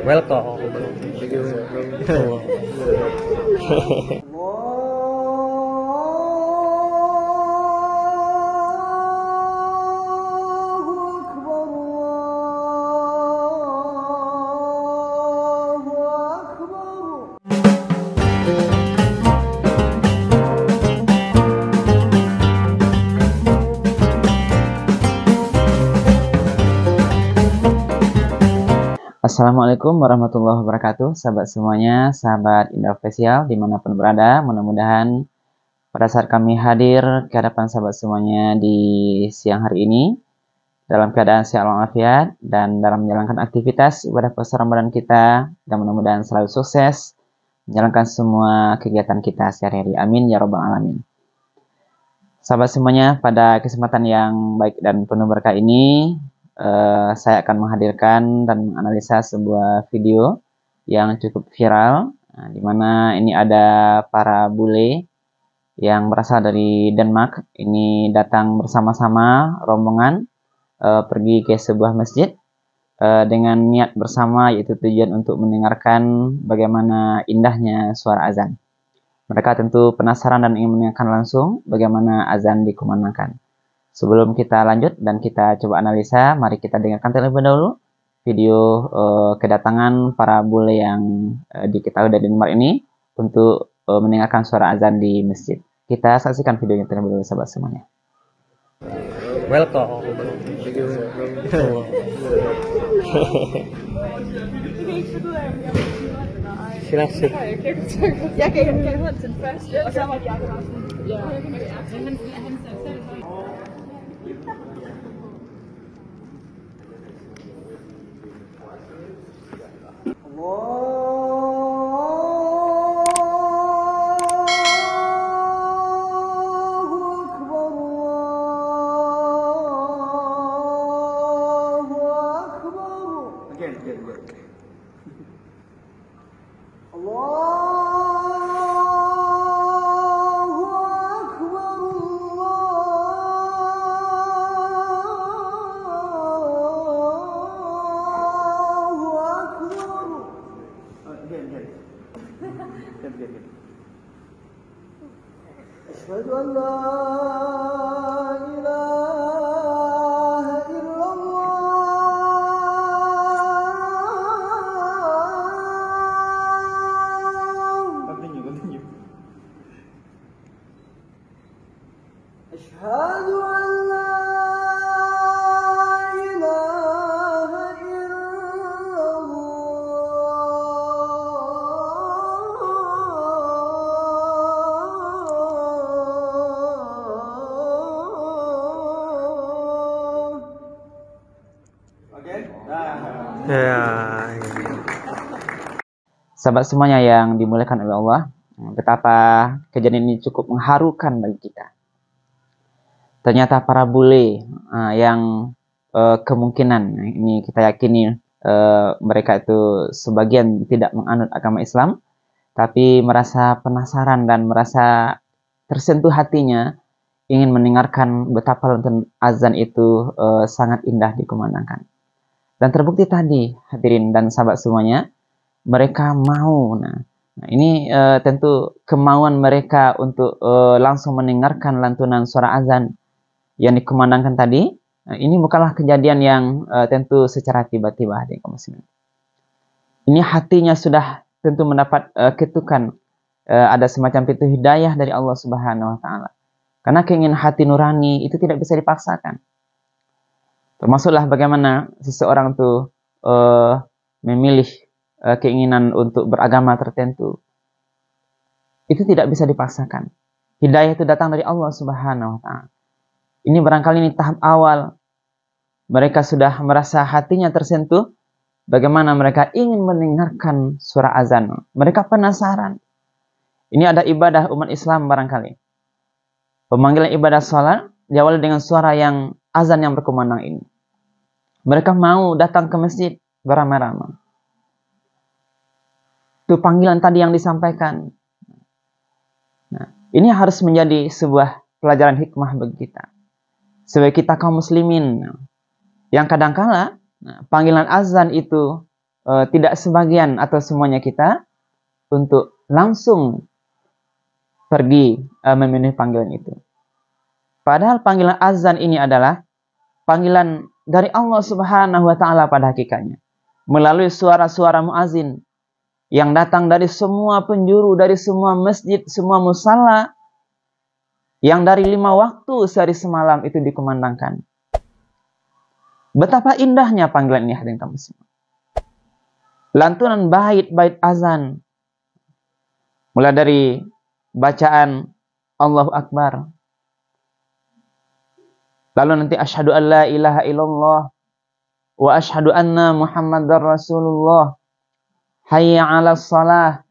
Welcome. Assalamualaikum warahmatullahi wabarakatuh, sahabat semuanya, sahabat Indah Official dimanapun berada. Mudah-mudahan pada saat kami hadir ke hadapan sahabat semuanya di siang hari ini dalam keadaan sehat walafiat dan dalam menjalankan aktivitas ibadah puasa Ramadan kita, dan mudah-mudahan selalu sukses menjalankan semua kegiatan kita sehari-hari. Amin ya rabbal alamin. Sahabat semuanya, pada kesempatan yang baik dan penuh berkah ini saya akan menghadirkan dan menganalisa sebuah video yang cukup viral, di mana ini ada para bule yang berasal dari Denmark. Ini datang bersama-sama rombongan pergi ke sebuah masjid dengan niat bersama, yaitu tujuan untuk mendengarkan bagaimana indahnya suara azan. Mereka tentu penasaran dan ingin mendengarkan langsung bagaimana azan dikumandangkan. Sebelum kita lanjut dan kita coba analisa, mari kita dengarkan terlebih dahulu video kedatangan para bule yang diketahui dari Denmark ini untuk mendengarkan suara azan di masjid. Kita saksikan videonya terlebih dahulu, sahabat semuanya. Welcome. Silakan. Jeg kan hånd til den første, og så må de andre også. Ja. أشهد أن لا إله إلا الله. Continue. أشهد أن لا إله إلا Sahabat semuanya yang dimuliakan oleh Allah, betapa kejadian ini cukup mengharukan bagi kita. Ternyata para bule yang kemungkinan ini kita yakini mereka itu sebagian tidak menganut agama Islam, tapi merasa penasaran dan merasa tersentuh hatinya, ingin mendengarkan betapa lantunan azan itu sangat indah dikumandangkan. Dan terbukti tadi, hadirin dan sahabat semuanya, mereka mau. Nah ini tentu kemauan mereka untuk langsung mendengarkan lantunan suara azan yang dikumandangkan tadi. Ini bukanlah kejadian yang tentu secara tiba-tiba, hadirin kaum muslimin. Ini hatinya sudah tentu mendapat ketukan, ada semacam pintu hidayah dari Allah Subhanahu wa Ta'ala. Karena keinginan hati nurani itu tidak bisa dipaksakan. Termasuklah bagaimana seseorang itu memilih keinginan untuk beragama tertentu. Itu tidak bisa dipaksakan. Hidayah itu datang dari Allah Subhanahu wa Ta'ala. Ini barangkali ini tahap awal. Mereka sudah merasa hatinya tersentuh. Bagaimana mereka ingin mendengarkan suara azan. Mereka penasaran. Ini ada ibadah umat Islam barangkali. Pemanggilan ibadah sholat diawali dengan suara yang azan yang berkumandang ini. Mereka mau datang ke masjid beramai-ramai. Itu panggilan tadi yang disampaikan. Nah, ini harus menjadi sebuah pelajaran hikmah bagi kita. Sebagai kita kaum muslimin yang kadangkala panggilan azan itu tidak sebagian atau semuanya kita untuk langsung pergi memenuhi panggilan itu. Padahal panggilan azan ini adalah panggilan dari Allah Subhanahu wa taala pada hakikatnya. Melalui suara-suara muazin yang datang dari semua penjuru, dari semua masjid, semua musala, yang dari 5 waktu sehari semalam itu dikumandangkan. Betapa indahnya panggilan ini, hadirin kaum muslimin. Lantunan bait-bait azan, mulai dari bacaan Allahu Akbar, lalu nanti asyhadu an la ilaha illallah wa asyhadu anna Muhammadar Rasulullah, hayya 'alas shalah,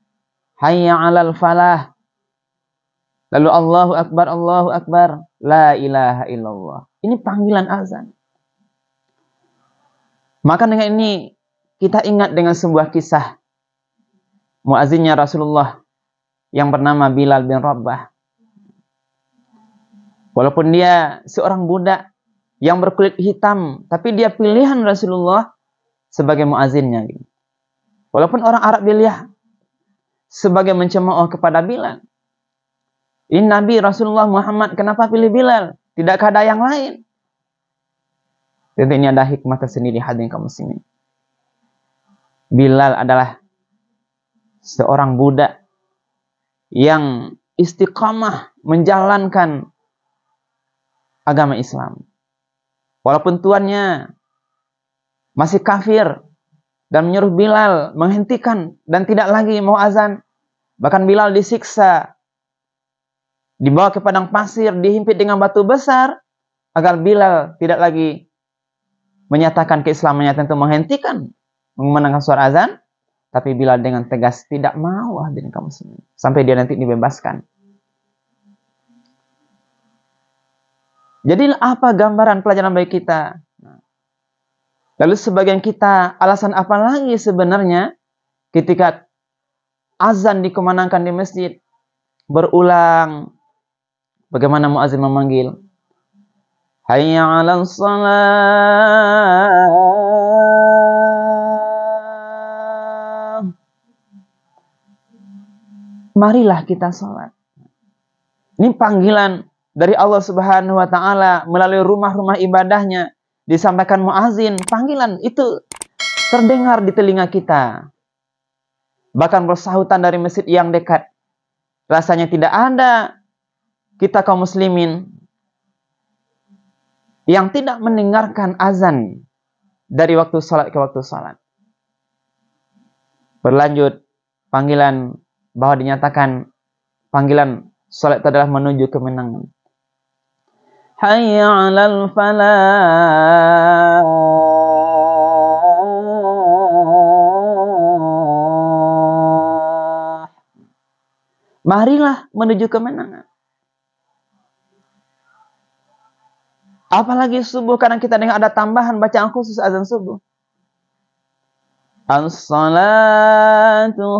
hayya 'alal falah. Lalu Allahu Akbar, la ilaha illallah. Ini panggilan azan. Maka dengan ini kita ingat dengan sebuah kisah muazzinnya Rasulullah yang bernama Bilal bin Rabah. Walaupun dia seorang budak yang berkulit hitam, tapi dia pilihan Rasulullah sebagai muazzinnya. Walaupun orang Arab dia sebagai mencemooh kepada Bilal. Ini Nabi Rasulullah Muhammad, kenapa pilih Bilal? Tidakkah ada yang lain? Tentu ini ada hikmah tersendiri, hadirin kaum muslimin. Bilal adalah seorang budak yang istiqamah menjalankan agama Islam. Walaupun tuannya masih kafir dan menyuruh Bilal menghentikan dan tidak lagi mau azan. Bahkan Bilal disiksa, dibawa ke padang pasir, dihimpit dengan batu besar agar Bilal tidak lagi menyatakan keislamannya, tentu menghentikan mengumandangkan suara azan. Tapi Bilal dengan tegas tidak mau, hadirin kaum muslimin, sampai dia nanti dibebaskan. Jadi apa gambaran pelajaran bagi kita? Lalu sebagian kita, alasan apa lagi sebenarnya ketika azan dikumandangkan di masjid berulang, bagaimana muazin memanggil, hayya 'alal shalah, marilah kita sholat. Ini panggilan dari Allah Subhanahu wa taala melalui rumah-rumah ibadahnya, disampaikan muazin. Panggilan itu terdengar di telinga kita. Bahkan bersahutan dari masjid yang dekat. Rasanya tidak ada kita kaum muslimin yang tidak mendengarkan azan dari waktu salat ke waktu salat. Berlanjut panggilan bahwa dinyatakan panggilan salat itu adalah menuju kemenangan. Hayya 'alal falah, marilah menuju kemenangan. Apalagi subuh, kadang kita dengar ada tambahan bacaan khusus azan subuh. As-salatu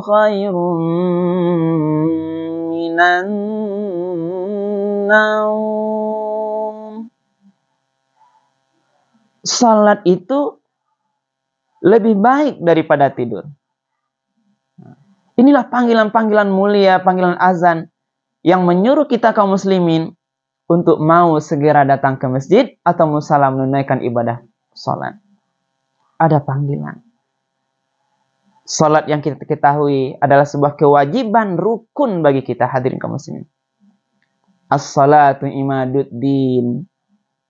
khairum minan naum. Salat itu lebih baik daripada tidur. Inilah panggilan-panggilan mulia, panggilan azan yang menyuruh kita kaum muslimin untuk mau segera datang ke masjid atau musala menunaikan ibadah salat. Ada panggilan. Salat yang kita ketahui adalah sebuah kewajiban rukun bagi kita, hadirin kaum muslimin. As-salatu imaduddin.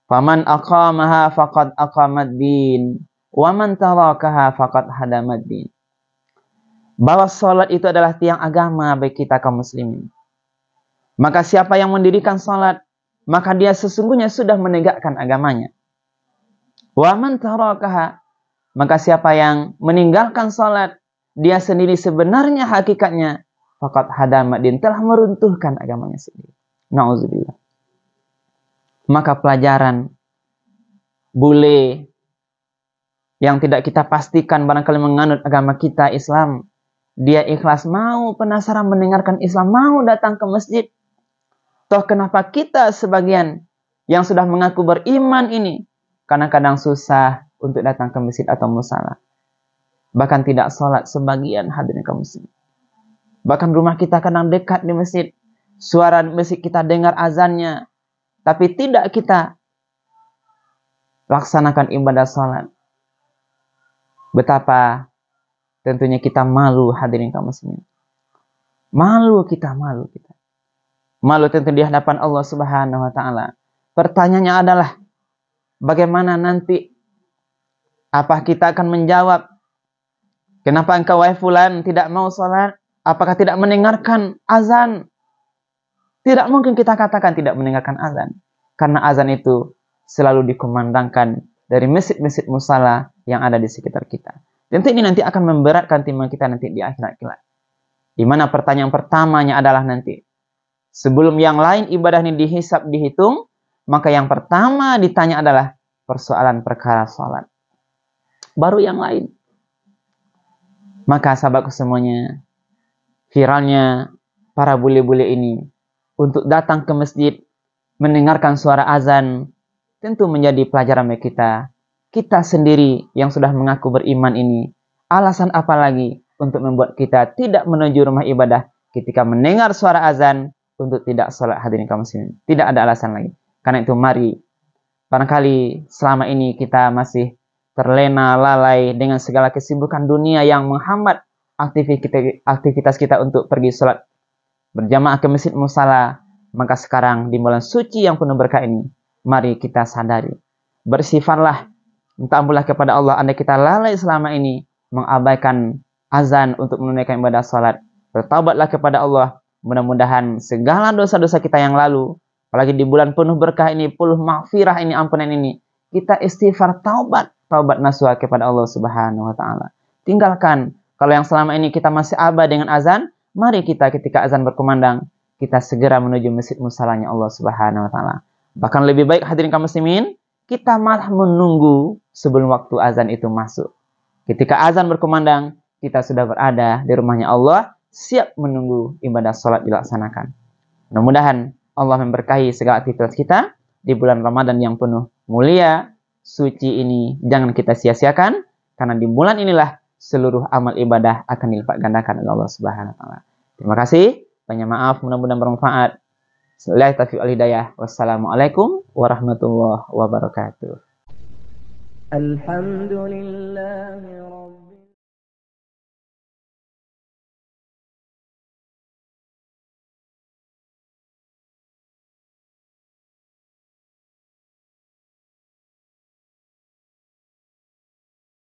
Faman aqamaha faqad aqamaddin. Wa man tarakaha faqad hadamaddin. Bahwa salat itu adalah tiang agama bagi kita kaum muslimin. Maka siapa yang mendirikan salat, maka dia sesungguhnya sudah menegakkan agamanya. Wa man tarakaha, maka siapa yang meninggalkan salat, dia sendiri sebenarnya hakikatnya faqad hadamaddin, telah meruntuhkan agamanya sendiri. Nauzubillah. Maka pelajaran bule yang tidak kita pastikan barangkali menganut agama kita Islam, dia ikhlas mau penasaran mendengarkan Islam, mau datang ke masjid. Toh kenapa kita sebagian yang sudah mengaku beriman ini kadang-kadang susah untuk datang ke masjid atau musala? bahkan tidak sholat sebagian hadirin kaum muslimin. Bahkan rumah kita kadang dekat di masjid, suara masjid kita dengar azannya, tapi tidak kita laksanakan ibadah sholat. Betapa tentunya kita malu hadirin kaum muslimin. Malu kita. Malu tentu di hadapan Allah Subhanahu wa taala. Pertanyaannya adalah bagaimana nanti? Apa kita akan menjawab? Kenapa engkau wahai fulan tidak mau sholat? Apakah tidak mendengarkan azan? Tidak mungkin kita katakan tidak mendengarkan azan. Karena azan itu selalu dikumandangkan dari masjid-masjid musala yang ada di sekitar kita. Tentu ini nanti akan memberatkan timbangan kita nanti di akhirat kelak. Di mana pertanyaan pertamanya adalah nanti, sebelum yang lain ibadah ini dihisab, dihitung, maka yang pertama ditanya adalah persoalan perkara sholat. Baru yang lain. Maka sahabatku semuanya, viralnya para bule-bule ini untuk datang ke masjid, mendengarkan suara azan, tentu menjadi pelajaran bagi kita. Kita sendiri yang sudah mengaku beriman ini, alasan apa lagi untuk membuat kita tidak menuju rumah ibadah ketika mendengar suara azan untuk tidak sholat hadirin kaum muslimin? Tidak ada alasan lagi. Karena itu mari, barangkali selama ini kita masih terlena lalai dengan segala kesibukan dunia yang menghambat aktivitas kita untuk pergi sholat berjamaah ke masjid musala. Maka sekarang di bulan suci yang penuh berkah ini, mari kita sadari, bersifallah, minta ampunlah kepada Allah andai kita lalai selama ini mengabaikan azan untuk menunaikan ibadah sholat. Bertaubatlah kepada Allah, mudah-mudahan segala dosa-dosa kita yang lalu, apalagi di bulan penuh berkah ini, penuh maghfirah ini, ampunan ini, kita istighfar, taubat nasuha kepada Allah Subhanahu wa taala. Tinggalkan, kalau yang selama ini kita masih abai dengan azan, mari kita ketika azan berkumandang, kita segera menuju masjid musalanya Allah Subhanahu wa taala. Bahkan lebih baik hadirin kaum muslimin, kita malah menunggu sebelum waktu azan itu masuk. Ketika azan berkumandang, kita sudah berada di rumahnya Allah, siap menunggu ibadah sholat dilaksanakan. Mudah-mudahan Allah memberkahi segala aktivitas kita di bulan Ramadan yang penuh mulia, suci ini. Jangan kita sia-siakan, karena di bulan inilah seluruh amal ibadah akan dilipat gandakan oleh Allah Subhanahu wa taala. Terima kasih, banyak maaf, mudah-mudahan bermanfaat. Wabillahi taufiq wal hidayah. Wassalamualaikum warahmatullahi wabarakatuh. Alhamdulillah.